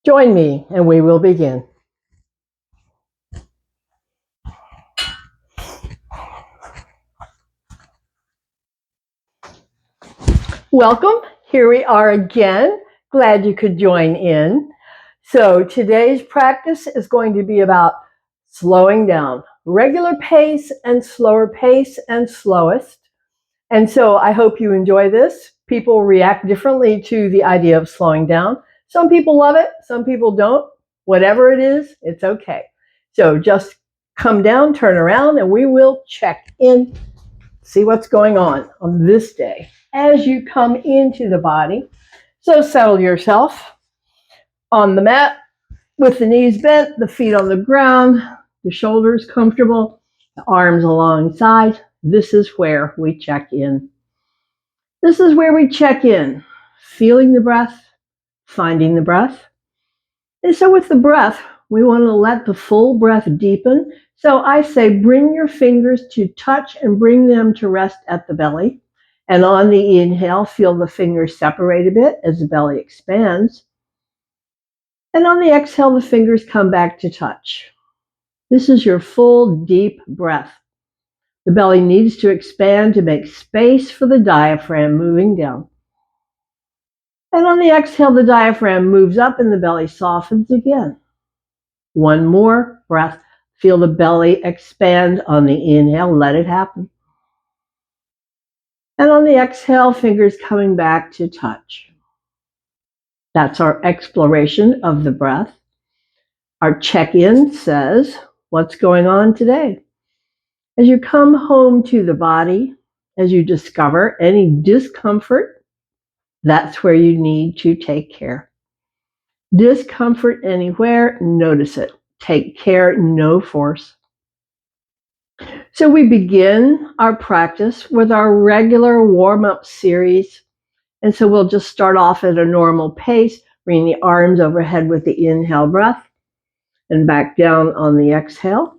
Join me and we will begin. Welcome. Here we are again. Glad you could join in. So today's practice is going to be about slowing down, regular pace and slowest. And so I hope you enjoy this. People react differently to the idea of slowing down. Some people love it, some people don't. Whatever it is, it's okay. So just come down, turn around, and we will check in, see what's going on this day as you come into the body. So settle yourself on the mat with the knees bent, the feet on the ground, the shoulders comfortable, the arms alongside. This is where we check in. This is where we check in, feeling the breath, finding the breath. And so with the breath, we want to let the full breath deepen. So I say bring your fingers to touch and bring them to rest at the belly. And on the inhale, feel the fingers separate a bit as the belly expands. And on the exhale, the fingers come back to touch. This is your full, deep breath. The belly needs to expand to make space for the diaphragm moving down. And on the exhale, the diaphragm moves up and the belly softens again. One more breath. Feel the belly expand on the inhale. Let it happen. And on the exhale, fingers coming back to touch. That's our exploration of the breath. Our check-in says, what's going on today? As you come home to the body, as you discover any discomfort, that's where you need to take care. Discomfort anywhere, notice it. Take care, no force. So we begin our practice with our regular warm-up series. And so we'll just start off at a normal pace, bring the arms overhead with the inhale breath and back down on the exhale.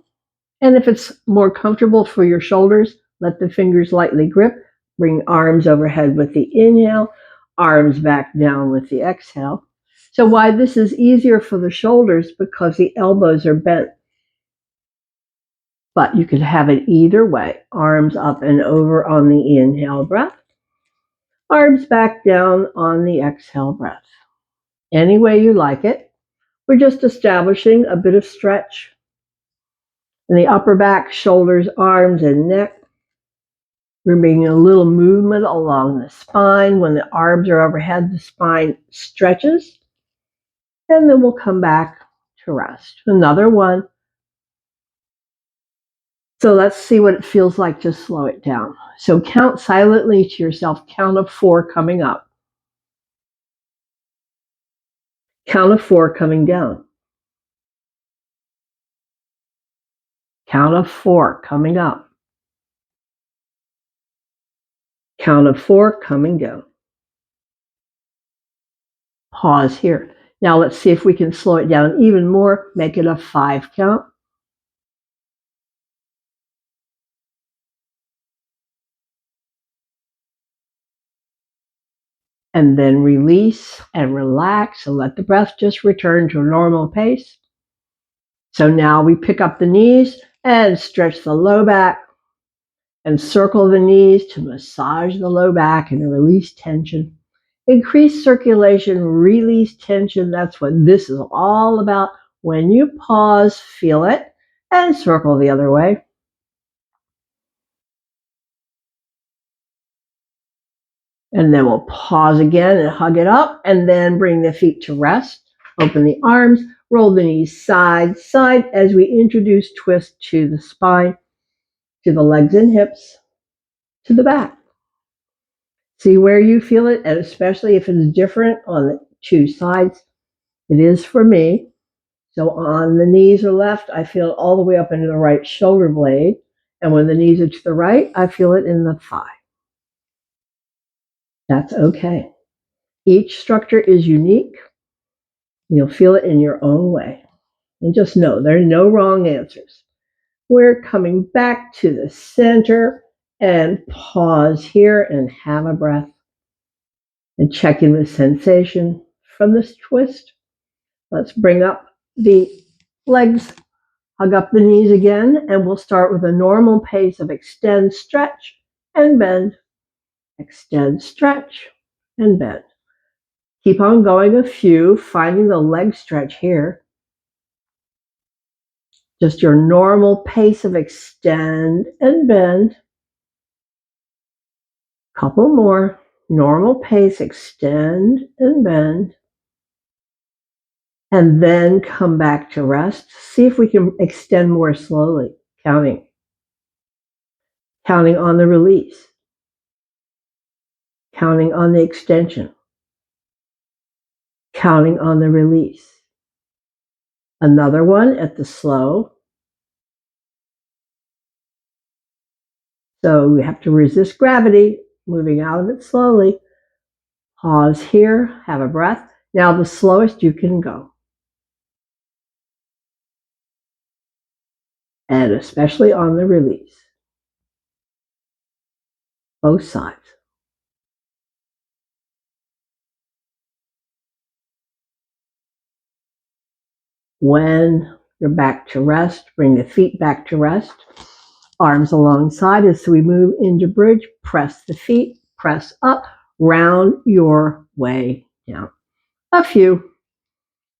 And if it's more comfortable for your shoulders, let the fingers lightly grip. Bring arms overhead with the inhale, arms back down with the exhale. So why this is easier for the shoulders, because the elbows are bent. But you could have it either way. Arms up and over on the inhale breath. Arms back down on the exhale breath. Any way you like it. We're just establishing a bit of stretch in the upper back, shoulders, arms, and neck. We're making a little movement along the spine. When the arms are overhead, the spine stretches. And then we'll come back to rest. Another one. So let's see what it feels like to slow it down. So count silently to yourself. Count of 4 coming up. Count of 4 coming down. Count of 4 coming up. Count of 4 coming down. Pause here. Now let's see if we can slow it down even more. Make it a 5 count. And then release and relax and let the breath just return to a normal pace. So now we pick up the knees and stretch the low back and circle the knees to massage the low back and release tension. Increase circulation, release tension. That's what this is all about. When you pause, feel it and circle the other way. And then we'll pause again and hug it up and then bring the feet to rest. Open the arms, roll the knees side, side as we introduce twist to the spine, to the legs and hips, to the back. See where you feel it, and especially if it's different on the 2 sides. It is for me. So on the knees or left, I feel it all the way up into the right shoulder blade. And when the knees are to the right, I feel it in the thigh. That's okay. Each structure is unique. You'll feel it in your own way. And just know there are no wrong answers. We're coming back to the center and pause here and have a breath. And check in with sensation from this twist. Let's bring up the legs, hug up the knees again, and we'll start with a normal pace of extend, stretch, and bend. Extend, stretch, and bend. Keep on going a few, finding the leg stretch here. Just your normal pace of extend and bend. Couple more. Normal pace, extend and bend. And then come back to rest. See if we can extend more slowly, counting. Counting on the release. Counting on the extension. Counting on the release. Another one at the slow. So we have to resist gravity, moving out of it slowly. Pause here, have a breath. Now the slowest you can go. And especially on the release. Both sides. When you're back to rest, bring the feet back to rest. Arms alongside as we move into bridge. Press the feet, press up, round your way down. A few.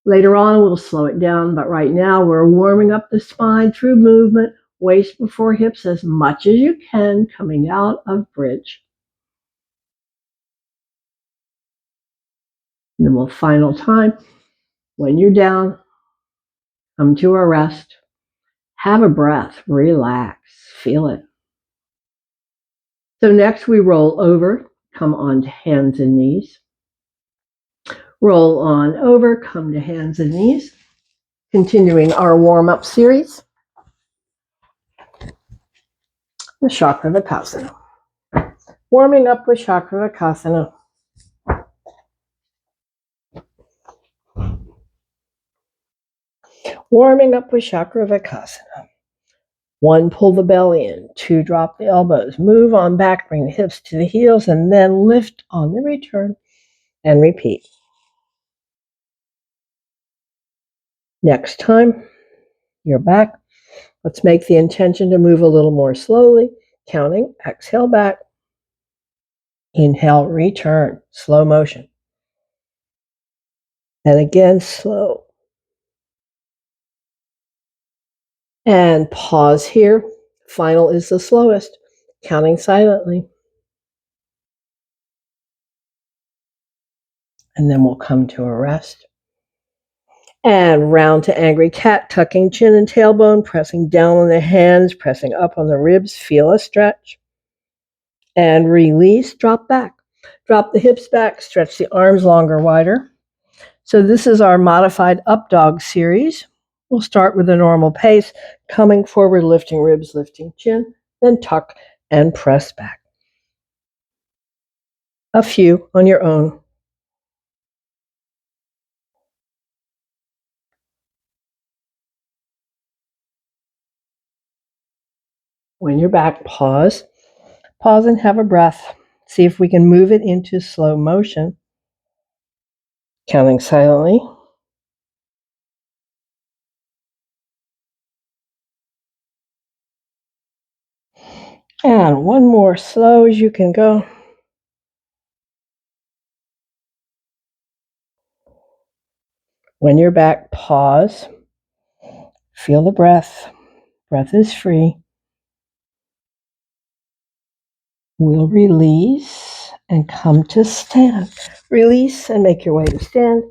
Later on, we'll slow it down, but right now we're warming up the spine through movement, waist before hips as much as you can, coming out of bridge. And then we'll final time. When you're down, come to a rest. Have a breath, relax, feel it. So next we roll over, come on to hands and knees. Roll on over, come to hands and knees. Continuing our warm-up series. The Chakravakasana. Warming up with Chakravakasana. Warming up with Chakravakasana. 1, pull the belly in. 2, drop the elbows. Move on back, bring the hips to the heels, and then lift on the return. And repeat. Next time, you're back. Let's make the intention to move a little more slowly. Counting, exhale back. Inhale, return, slow motion. And again, slow. And pause here. Final is the slowest, counting silently. And then we'll come to a rest. And round to angry cat, tucking chin and tailbone, pressing down on the hands, pressing up on the ribs. Feel a stretch. And release, drop back. Drop the hips back, stretch the arms longer, wider. So this is our modified up dog series. We'll start with a normal pace, coming forward, lifting ribs, lifting chin, then tuck and press back. A few on your own. When you're back, pause. Pause and have a breath. See if we can move it into slow motion. Counting silently. And one more, slow as you can go. When you're back, pause. Feel the breath. Breath is free. We'll release and come to stand. Release and make your way to stand.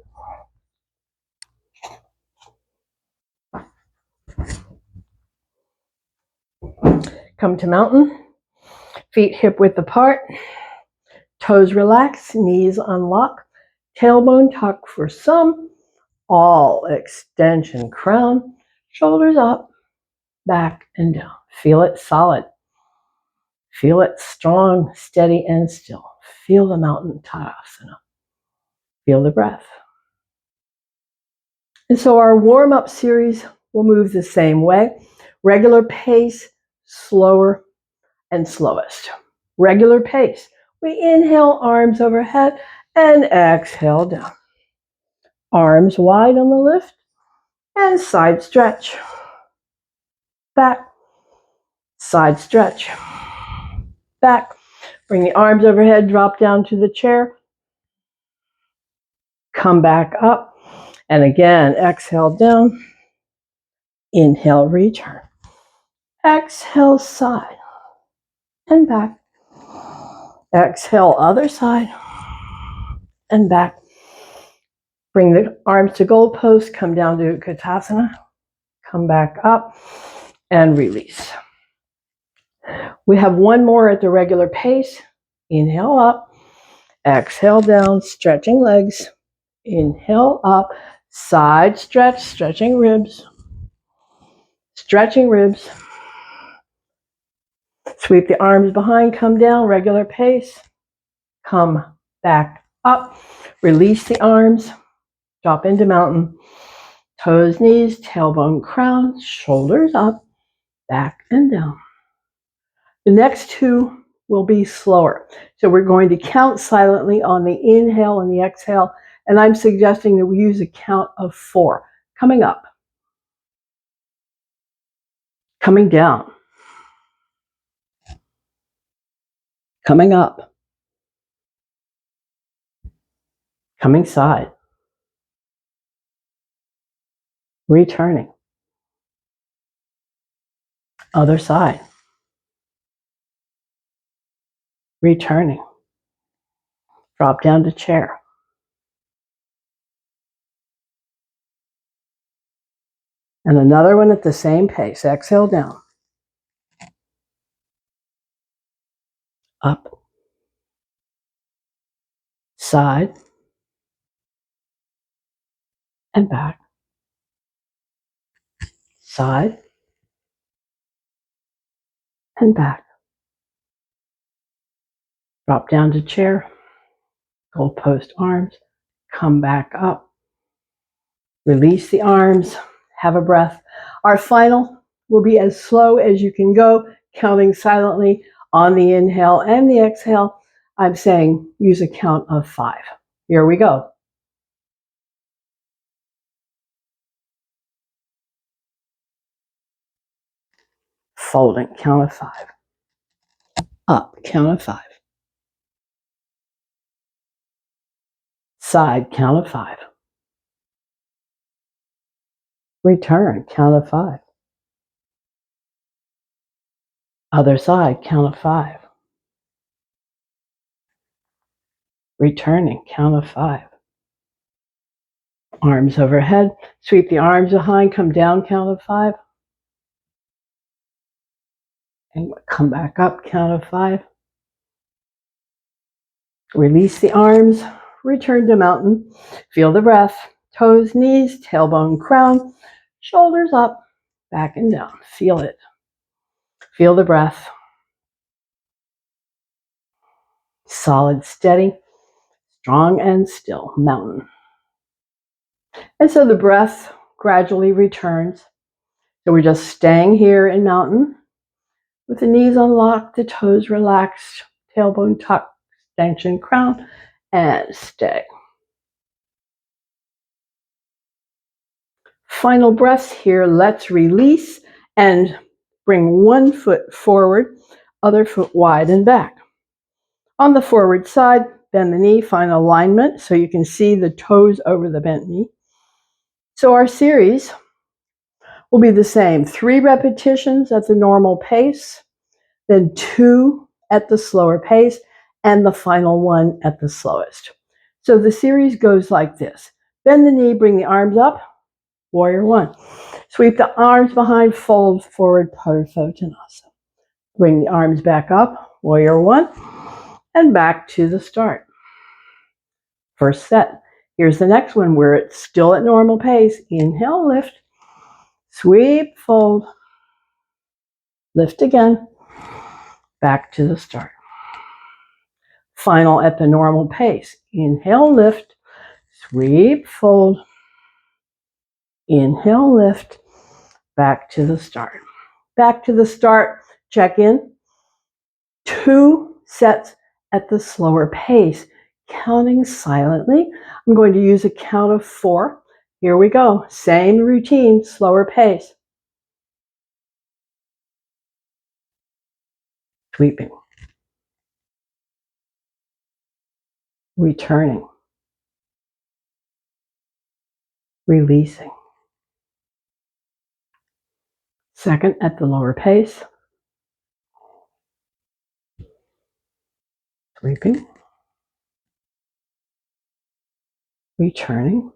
Come to mountain. Feet hip width apart. Toes relax, knees unlock. Tailbone tuck for some. All extension, crown. Shoulders up, back and down. Feel it solid. Feel it strong, steady, and still. Feel the mountain Tadasana. Feel the breath. And so our warm-up series will move the same way. Regular pace, slower, and slowest. Regular pace. We inhale, arms overhead, and exhale down. Arms wide on the lift and side stretch. Back, side stretch. Back. Bring the arms overhead, drop down to the chair. Come back up. And again, exhale down. Inhale, return. Exhale, side and back. Exhale, other side and back. Bring the arms to goalpost, come down to Utkatasana, come back up and release. We have one more at the regular pace. Inhale up, exhale down, stretching legs. Inhale up, side stretch, stretching ribs. Stretching ribs. Sweep the arms behind, come down, regular pace. Come back up, release the arms. Drop into mountain, toes, knees, tailbone, crown, shoulders up, back and down. The next two will be slower. So we're going to count silently on the inhale and the exhale, and I'm suggesting that we use a count of 4. Coming up, coming down, coming up, coming side, returning, other side, returning, drop down to chair. And another one at the same pace. Exhale down, up, side, and back, side, and back. Drop down to chair, goalpost arms, come back up, release the arms, have a breath. Our final will be as slow as you can go, counting silently on the inhale and the exhale. I'm saying use a count of 5. Here we go. Folding, count of 5. Up, count of 5. Side, count of 5. Return, count of 5. Other side, count of 5. Returning, count of 5. Arms overhead, sweep the arms behind, come down, count of 5. And come back up, count of 5. Release the arms, return to mountain. Feel the breath, toes, knees, tailbone, crown, shoulders up, back and down. Feel it. Feel the breath. Solid, steady, strong and still, mountain. And so the breath gradually returns. So we're just staying here in mountain with the knees unlocked, the toes relaxed, tailbone tucked, extension, crown, and stay. Final breaths here. Let's release and bring one foot forward, other foot wide and back. On the forward side, bend the knee, find alignment so you can see the toes over the bent knee. So our series will be the same. 3 repetitions at the normal pace, then 2 at the slower pace, and the final one at the slowest. So the series goes like this. Bend the knee, bring the arms up, warrior 1. Sweep the arms behind, fold forward, Parsvottanasana. Bring the arms back up, warrior 1, and back to the start. First set. Here's the next one where it's still at normal pace. Inhale, lift, sweep, fold, lift again, back to the start. Final at the normal pace. Inhale, lift, sweep, fold, inhale, lift, back to the start. Back to the start, check in. 2 sets at the slower pace. counting silently. I'm going to use a count of 4. Here we go. Same routine, slower pace. Sweeping. Returning. Releasing. Second at the lower pace. Sweeping. Returning.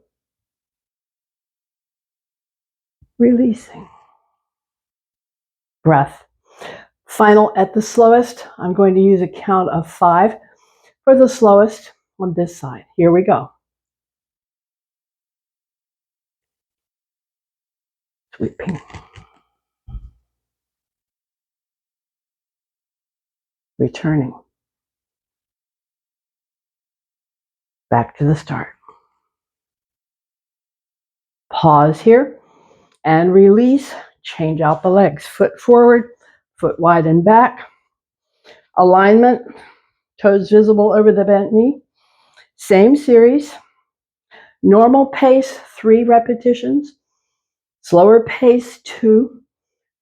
Releasing. Breath. Final at the slowest. I'm going to use a count of 5 for the slowest on this side. Here we go. Sweeping. Returning. Back to the start. Pause here and release. Change out the legs. Foot forward, foot wide and back. Alignment, toes visible over the bent knee. Same series. Normal pace, 3 repetitions. Slower pace, 2.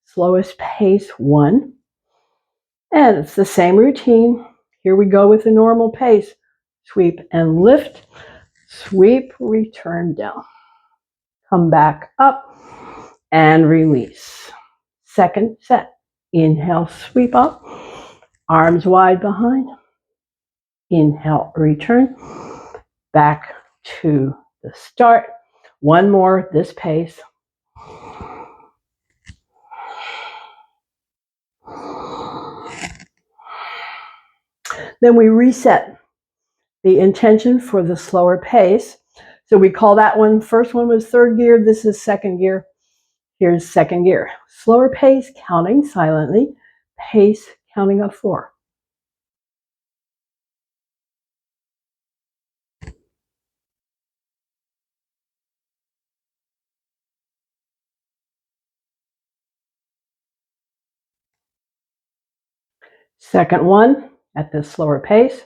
Slowest pace, 1. And it's the same routine. Here we go with the normal pace. Sweep and lift. Sweep, return down. Come back up and release. Second set. Inhale, sweep up. Arms wide behind. Inhale, return. Back to the start. One more, this pace. Then we reset the intention for the slower pace. So we call that one, first one was third gear, this is second gear. Here's second gear. Slower pace, counting silently. Pace, counting of 4. Second one at the slower pace.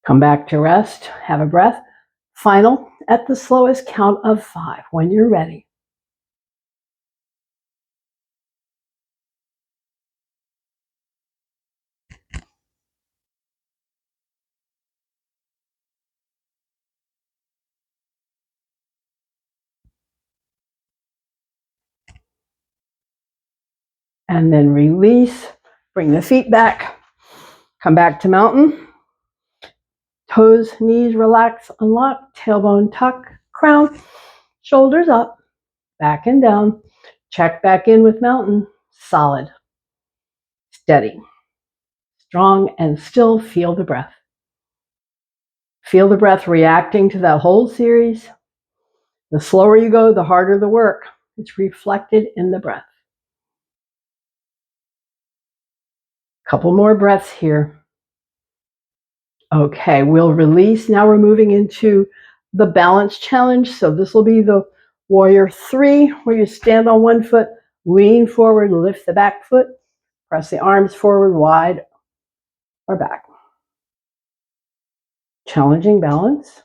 Come back to rest, have a breath. Final at the slowest, count of 5 when you're ready. And then release, bring the feet back, come back to mountain. Toes, knees relax, unlock, tailbone tuck, crown, shoulders up, back and down. Check back in with mountain. Solid, steady, strong, and still feel the breath. Feel the breath reacting to that whole series. The slower you go, the harder the work. It's reflected in the breath. Couple more breaths here. Okay, we'll release. Now we're moving into the balance challenge. So this will be the warrior 3, where you stand on one foot, lean forward, lift the back foot, press the arms forward, wide or back. Challenging balance.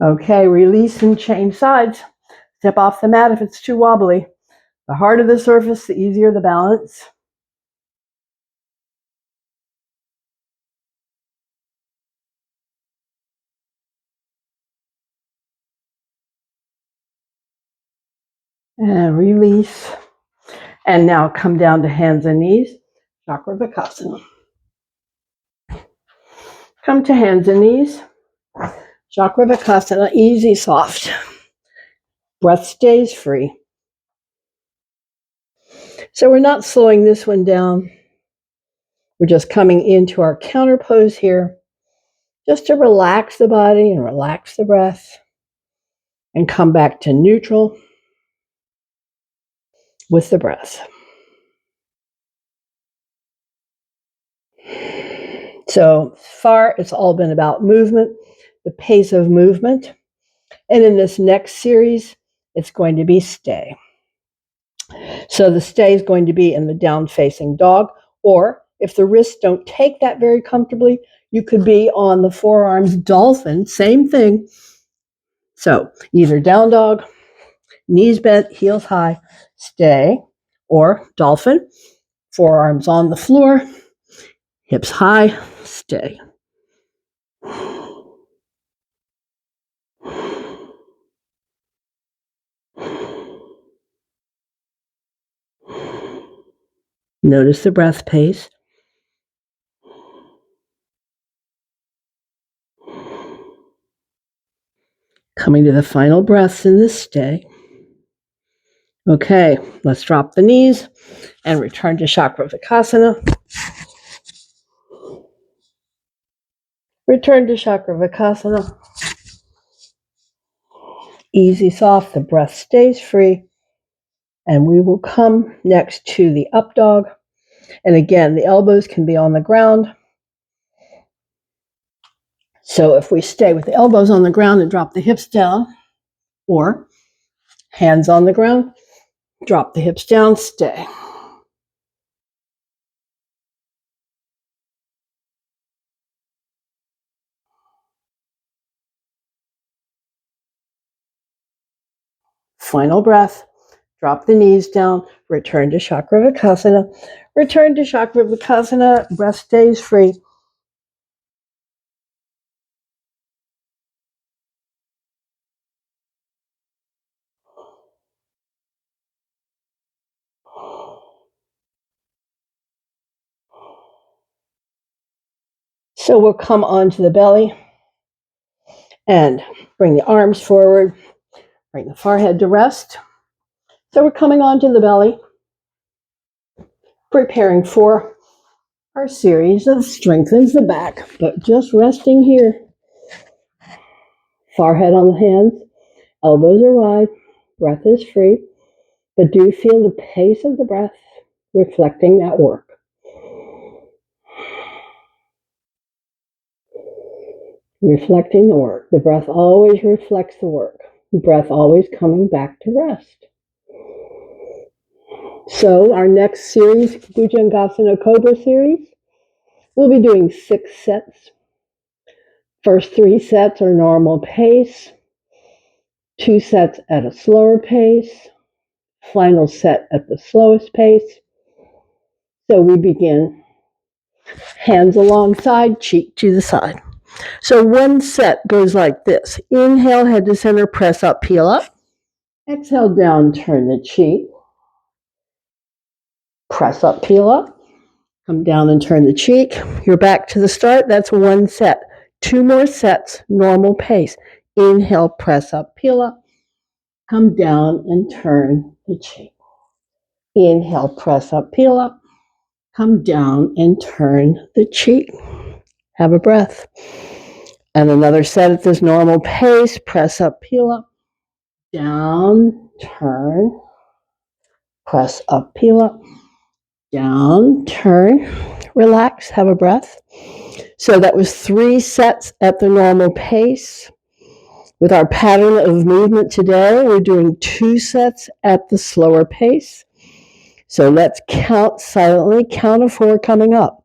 Okay, release and change sides. Step off the mat if it's too wobbly. The harder the surface, the easier the balance. And release. And now come down to hands and knees. Chakravarkasana. Come to hands and knees. Chakravarkasana, easy, soft. Breath stays free. So we're not slowing this one down. We're just coming into our counter pose here, just to relax the body and relax the breath and come back to neutral with the breath. So far, it's all been about movement, the pace of movement. And in this next series, it's going to be stay. So the stay is going to be in the down-facing dog, or if the wrists don't take that very comfortably, you could be on the forearms dolphin, same thing. So either down dog, knees bent, heels high, stay, or dolphin, forearms on the floor, hips high, stay. Notice the breath pace. Coming to the final breaths in this stay. Okay, let's drop the knees and return to Chakravarkasana. Return to Chakravarkasana. Easy, soft, the breath stays free. And we will come next to the up dog. And again, the elbows can be on the ground. So if we stay with the elbows on the ground and drop the hips down, or hands on the ground, drop the hips down, stay. Final breath. Drop the knees down, return to Chakravarkasana. Return to Chakravarkasana, breath stays free. So we'll come onto the belly and bring the arms forward, bring the forehead to rest. So we're coming onto the belly, preparing for our series of strengthens the back, but just resting here. Forehead on the hands, elbows are wide, breath is free, but do feel the pace of the breath reflecting that work. Reflecting the work. The breath always reflects the work. The breath always coming back to rest. So our next series, Bhujangasana Cobra series, we'll be doing 6 sets. First 3 sets are normal pace, 2 sets at a slower pace, final set at the slowest pace. So we begin hands alongside, cheek to the side. So one set goes like this. Inhale, head to center, press up, peel up. Exhale, down, turn the cheek. Press up, peel up. Come down and turn the cheek. You're back to the start. That's one set. 2 more sets, normal pace. Inhale, press up, peel up. Come down and turn the cheek. Inhale, press up, peel up. Come down and turn the cheek. Have a breath. And another set at this normal pace. Press up, peel up. Down, turn. Press up, peel up. Down, turn. Relax, have a breath. So that was 3 sets at the normal pace. With our pattern of movement today, we're doing 2 sets at the slower pace. So let's count silently. Count of 4 coming up.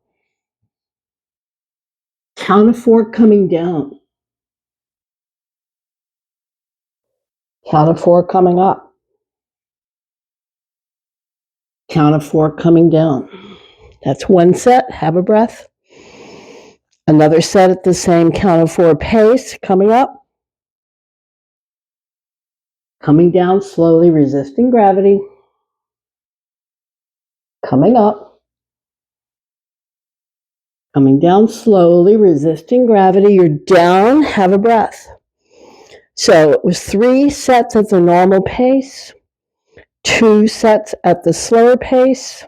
Count of 4 coming down. Count of 4 coming up. Count of 4 coming down. That's one set. Have a breath. Another set at the same count of 4 pace coming up. Coming down slowly, resisting gravity. Coming up. Coming down slowly, resisting gravity. You're down. Have a breath. So it was 3 sets at the normal pace, 2 sets at the slower pace.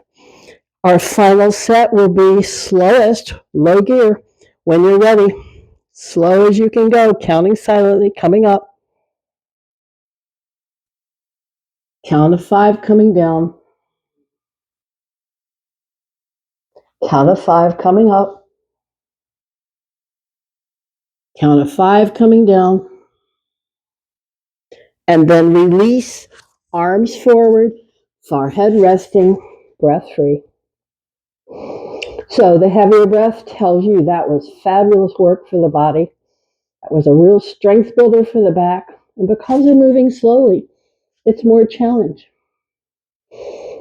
Our final set will be slowest, low gear. When you're ready, slow as you can go, counting silently, coming up. Count of 5 coming down. Count of 5 coming up. Count of 5 coming down. And then release, arms forward, forehead resting, breath free. So the heavier breath tells you that was fabulous work for the body. That was a real strength builder for the back. And because they're moving slowly, it's more challenge.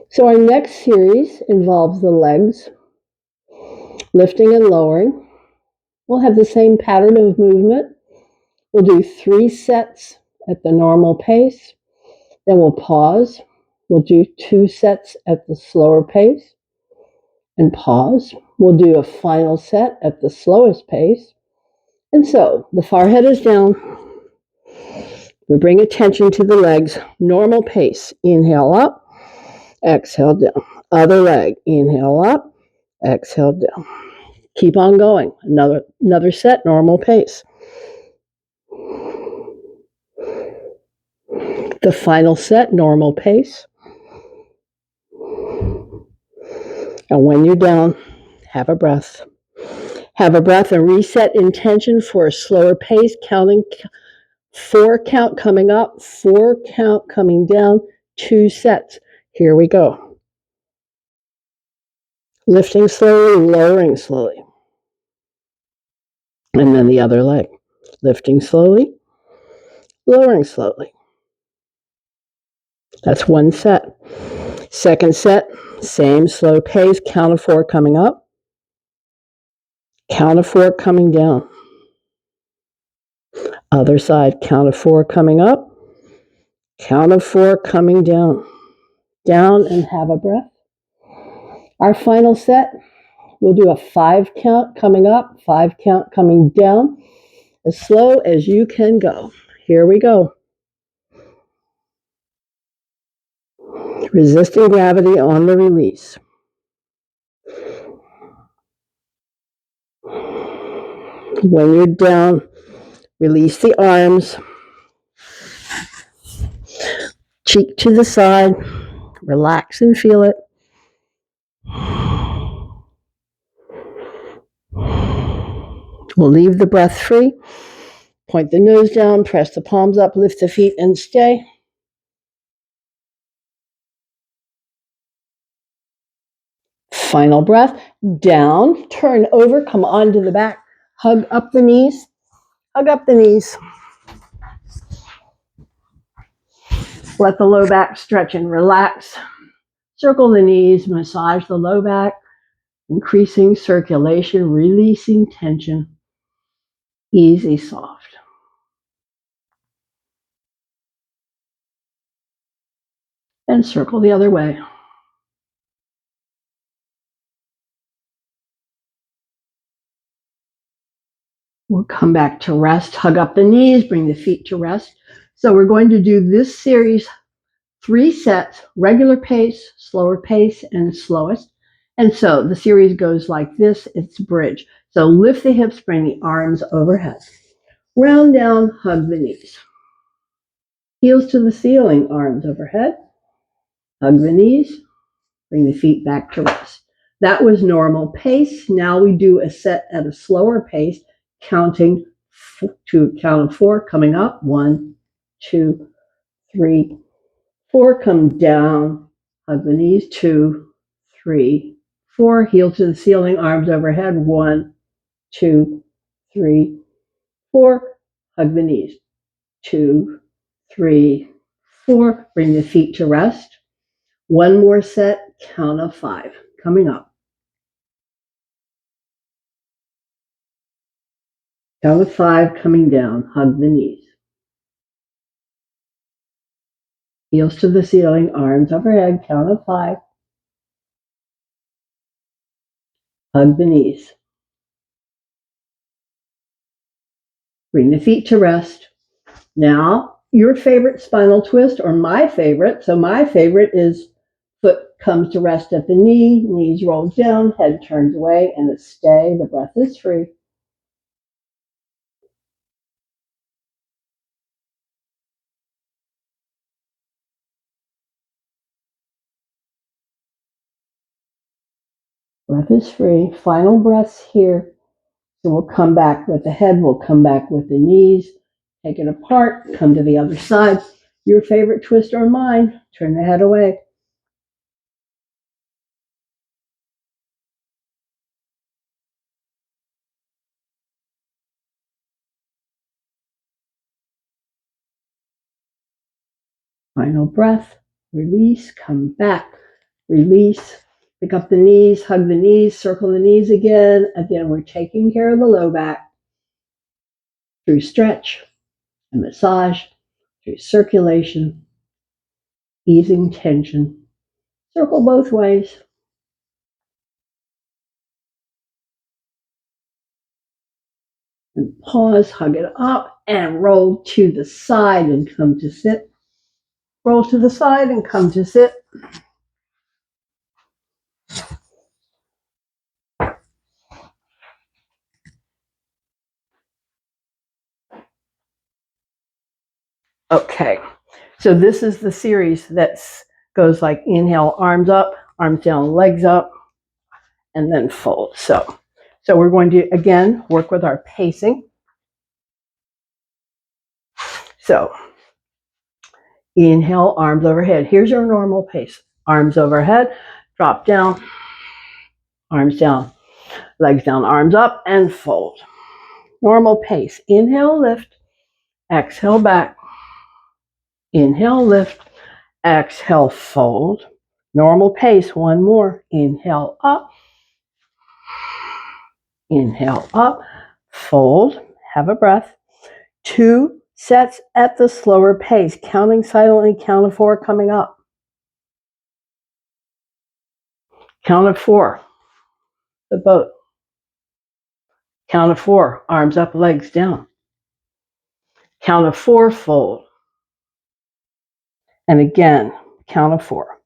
So our next series involves the legs, lifting and lowering. We'll have the same pattern of movement. We'll do 3 sets at the normal pace. Then we'll pause. We'll do 2 sets at the slower pace and pause. We'll do a final set at the slowest pace. And so the forehead is down. We bring attention to the legs. Normal pace. Inhale up, exhale down. Other leg. Inhale up, exhale down. Keep on going. Another set, normal pace. The final set, normal pace. And when you're down, have a breath. Have a breath and reset intention for a slower pace, counting 4 count coming up, 4 count coming down, 2 sets. Here we go. Lifting slowly, lowering slowly. And then the other leg. Lifting slowly, lowering slowly. That's 1 set. Second set, same slow pace, count of 4 coming up, count of 4 coming down. Other side, count of 4 coming up, count of 4 coming down. Down and have a breath. Our final set, we'll do a 5 count coming up, 5 count coming down, as slow as you can go. Here we go. Resisting gravity on the release. When you're down, release the arms, cheek to the side, relax and feel it. We'll leave the breath free. Point the nose down, press the palms up, lift the feet, and stay. Final breath. Down, turn over, come onto the back. Hug up the knees. Hug up the knees. Let the low back stretch and relax. Circle the knees, massage the low back, increasing circulation, releasing tension. Easy, soft. And circle the other way. We'll come back to rest. Hug up the knees, bring the feet to rest. So we're going to do this series 3 sets, regular pace, slower pace, and slowest. And so the series goes like this. It's bridge. So lift the hips, bring the arms overhead. Round down, hug the knees. Heels to the ceiling, arms overhead. Hug the knees, bring the feet back to rest. That was normal pace. Now we do a set at a slower pace, counting to a count of 4, coming up. 1, 2, 3, 4. Come down, hug the knees. 2, 3, 4. Heel to the ceiling, arms overhead. 1, 2, 3, 4. Hug the knees. 2, 3, 4. Bring the feet to rest. One more set, count of 5. Coming up. Count of 5 coming down. Hug the knees. Heels to the ceiling, arms overhead. Count of 5. Hug the knees. Bring the feet to rest. Now, your favorite spinal twist, or my favorite. So my favorite is foot comes to rest at the knee, knees roll down, head turns away, and a stay. The breath is free. Breath is free. Final breaths here. So we'll come back with the head, we'll come back with the knees, take it apart, come to the other side. Your favorite twist or mine, turn the head away. Final breath, release, come back, release, pick up the knees, hug the knees, circle the knees again. Again, we're taking care of the low back through stretch and massage, through circulation, easing tension. Circle both ways. And pause, hug it up, and roll to the side and come to sit. Roll to the side and come to sit. Okay, so this is the series that goes like inhale, arms up, arms down, legs up, and then fold. So we're going to, again, work with our pacing. So inhale, arms overhead. Here's your normal pace. Arms overhead, drop down, arms down, legs down, arms up, and fold. Normal pace. Inhale, lift, exhale, back. Inhale, lift, exhale, fold. Normal pace, one more. Inhale, up. Inhale, up, fold, have a breath. 2 sets at the slower pace, counting silently, count of 4 coming up. Count of 4, the boat. Count of 4, arms up, legs down. Count of 4, fold. And again, count of 4.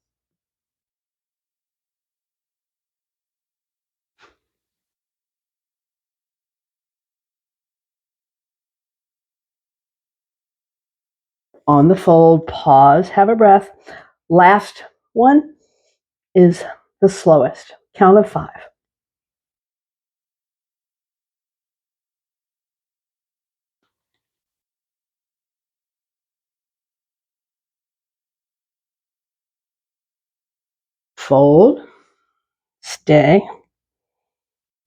On the fold, pause, have a breath. Last one is the slowest. Count of 5. Fold, stay.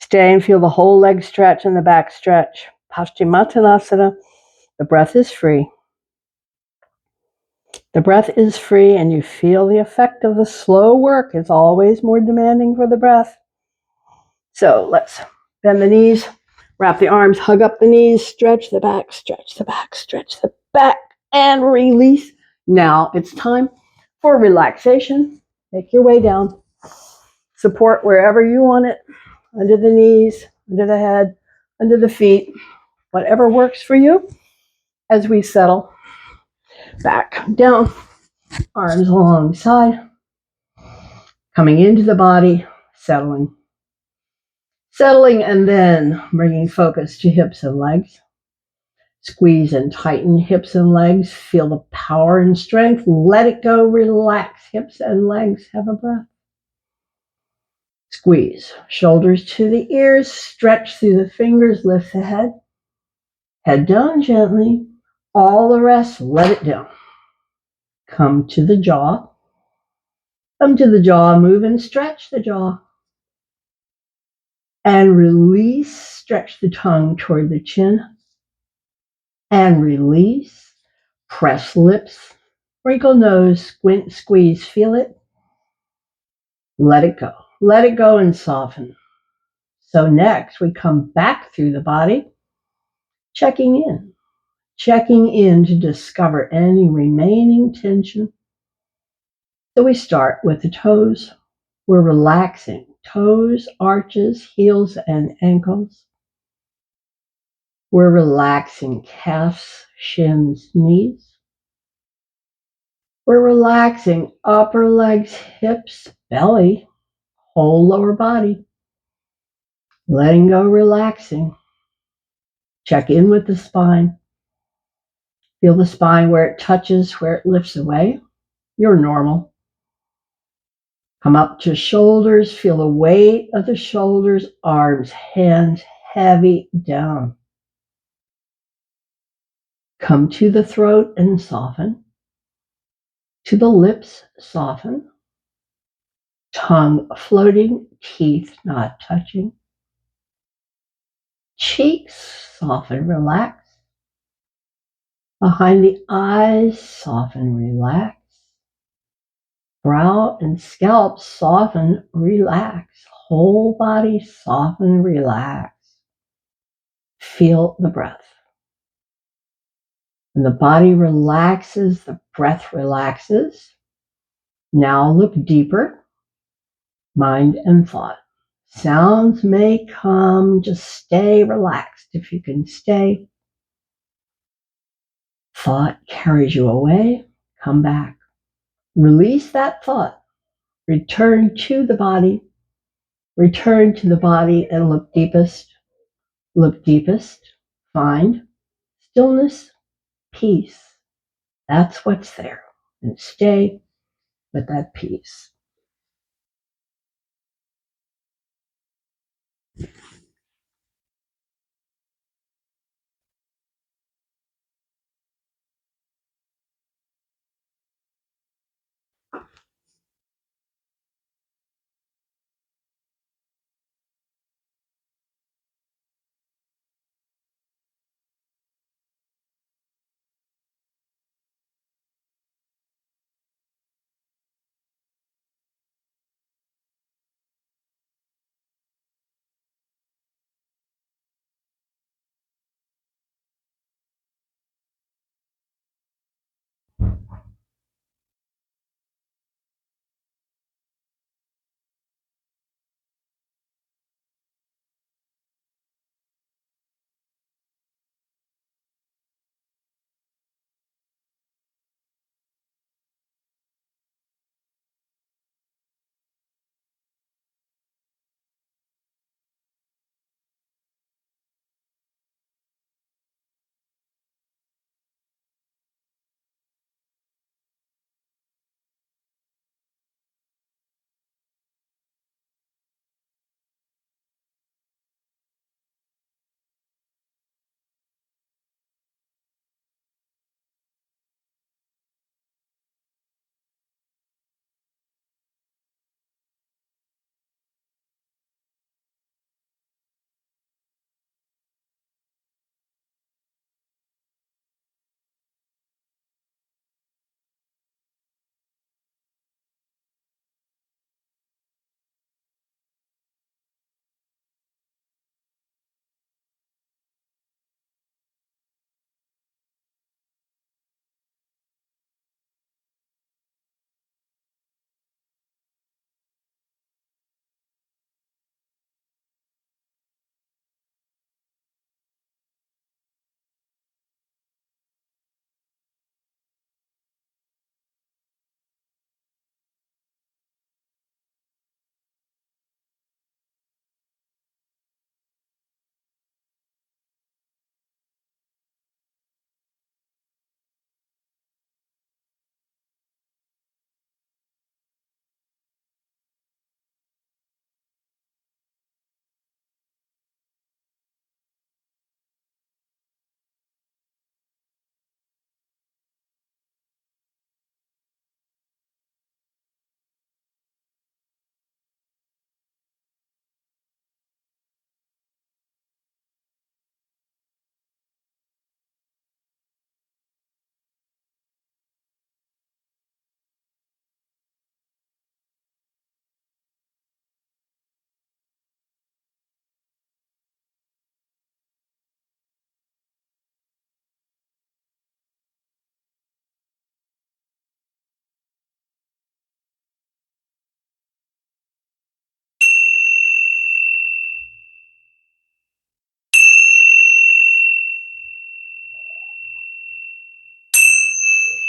Stay and feel the whole leg stretch and the back stretch. Paschimottanasana, the breath is free. The breath is free and you feel the effect of the slow work. It's always more demanding for the breath. So let's bend the knees, wrap the arms, hug up the knees, stretch the back, stretch the back, stretch the back, and release. Now it's time for relaxation. Make your way down. Support wherever you want it, under the knees, under the head, under the feet, whatever works for you as we settle back down, arms alongside, coming into the body, settling, and then bringing focus to hips and legs. Squeeze and tighten hips and legs. Feel the power and strength. Let it go. Relax hips and legs. Have a breath. Squeeze. Shoulders to the ears. Stretch through the fingers. Lift the head. Head down gently. All the rest, let it down. Come to the jaw. Come to the jaw. Move and stretch the jaw. And release. Stretch the tongue toward the chin. And release. Press lips. Wrinkle nose. Squint, squeeze. Feel it. Let it go. Let it go and soften. So next, we come back through the body, checking in to discover any remaining tension. So we start with the toes. We're relaxing toes, arches, heels, and ankles. We're relaxing calves, shins, knees. We're relaxing upper legs, hips, belly, whole lower body. Letting go, relaxing. Check in with the spine. Feel the spine where it touches, where it lifts away. You're normal. Come up to shoulders. Feel the weight of the shoulders, arms, hands, heavy down. Come to the throat and soften. To the lips, soften. Tongue floating, teeth not touching. Cheeks, soften, relax. Behind the eyes, soften, relax. Brow and scalp, soften, relax. Whole body, soften, relax. Feel the breath. When the body relaxes, the breath relaxes. Now look deeper, mind and thought. Sounds may come, just stay relaxed if you can stay. Thought carries you away, come back. Release that thought. Return to the body. Return to the body and look deepest. Look deepest. Find stillness, peace. That's what's there. And stay with that peace.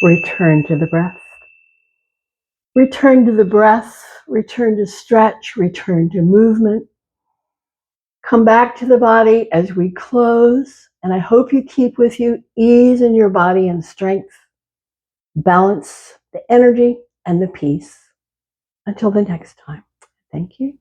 Return to the breath. Return to the breath. Return to stretch. Return to movement. Come back to the body as we close. And I hope you keep with you ease in your body and strength, balance, the energy, and the peace. Until the next time. Thank you.